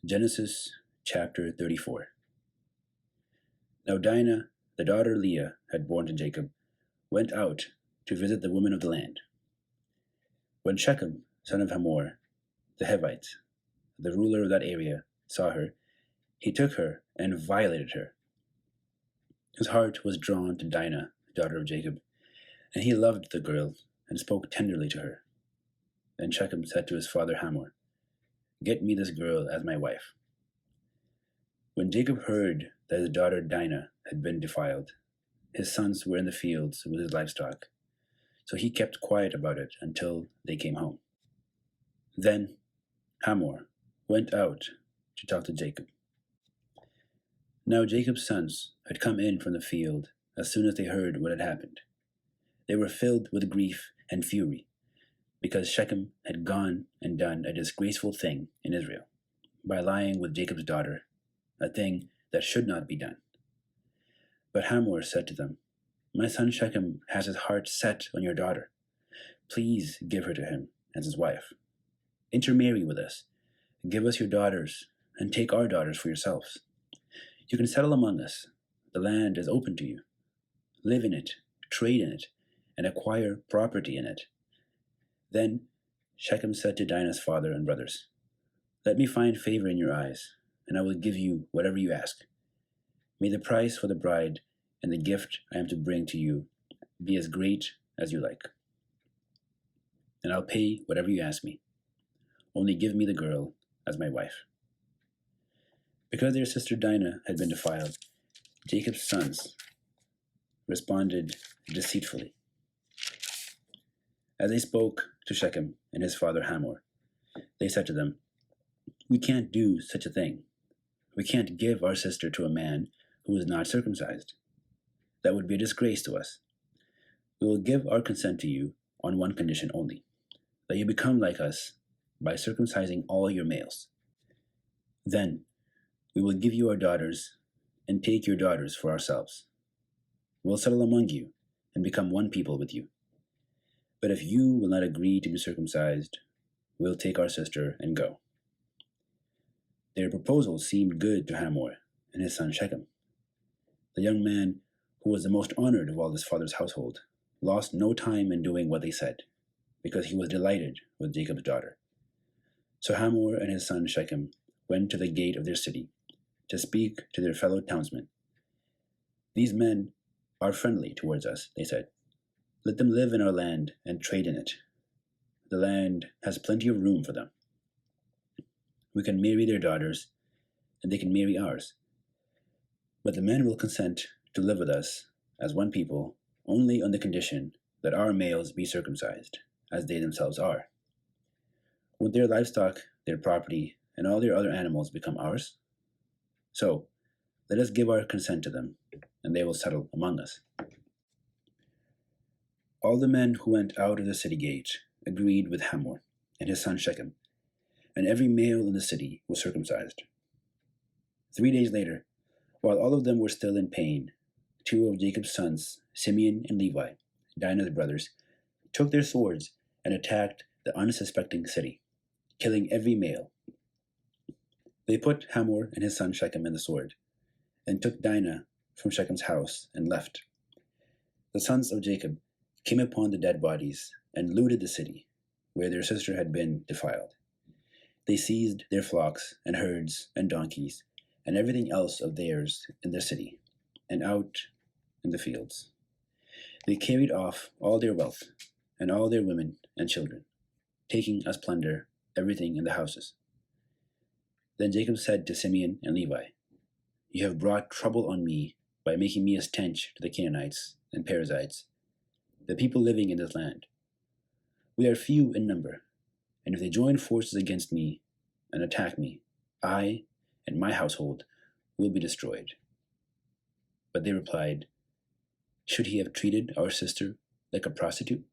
Genesis chapter 34. Now Dinah, the daughter Leah had born to Jacob, went out to visit the women of the land. When Shechem, son of Hamor, the Hivite, the ruler of that area, saw her, he took her and violated her. His heart was drawn to Dinah, the daughter of Jacob, and he loved the girl and spoke tenderly to her. Then Shechem said to his father Hamor, "Get me this girl as my wife." When Jacob heard that his daughter Dinah had been defiled, his sons were in the fields with his livestock, so he kept quiet about it until they came home. Then Hamor went out to talk to Jacob. Now Jacob's sons had come in from the field as soon as they heard what had happened. They were filled with grief and fury, because Shechem had gone and done a disgraceful thing in Israel by lying with Jacob's daughter, a thing that should not be done. But Hamor said to them, "My son Shechem has his heart set on your daughter. Please give her to him as his wife. Intermarry with us, give us your daughters, and take our daughters for yourselves. You can settle among us. The land is open to you. Live in it, trade in it, and acquire property in it." Then Shechem said to Dinah's father and brothers, "Let me find favor in your eyes, and I will give you whatever you ask. May the price for the bride and the gift I am to bring to you be as great as you like. And I'll pay whatever you ask me. Only give me the girl as my wife." Because their sister Dinah had been defiled, Jacob's sons responded deceitfully. As they spoke to Shechem and his father Hamor, they said to them, "We can't do such a thing. We can't give our sister to a man who is not circumcised. That would be a disgrace to us. We will give our consent to you on one condition only, that you become like us by circumcising all your males. Then we will give you our daughters and take your daughters for ourselves. We'll settle among you and become one people with you. But if you will not agree to be circumcised, we'll take our sister and go." Their proposal seemed good to Hamor and his son Shechem. The young man, who was the most honored of all his father's household, lost no time in doing what they said, because he was delighted with Jacob's daughter. So Hamor and his son Shechem went to the gate of their city to speak to their fellow townsmen. "These men are friendly towards us," they said. "Let them live in our land and trade in it. The land has plenty of room for them. We can marry their daughters, and they can marry ours. But the men will consent to live with us as one people only on the condition that our males be circumcised, as they themselves are. Would their livestock, their property, and all their other animals become ours? So let us give our consent to them, and they will settle among us." All the men who went out of the city gate agreed with Hamor and his son Shechem, and every male in the city was circumcised. 3 days later, while all of them were still in pain, 2 of Jacob's sons, Simeon and Levi, Dinah's brothers, took their swords and attacked the unsuspecting city, killing every male. They put Hamor and his son Shechem in the sword, and took Dinah from Shechem's house and left. The sons of Jacob came upon the dead bodies and looted the city where their sister had been defiled. They seized their flocks and herds and donkeys and everything else of theirs in the city and out in the fields. They carried off all their wealth and all their women and children, taking as plunder everything in the houses. Then Jacob said to Simeon and Levi, "You have brought trouble on me by making me a stench to the Canaanites and Perizzites, the people living in this land. We are few in number, and if they join forces against me and attack me, I and my household will be destroyed." But they replied, "Should he have treated our sister like a prostitute?"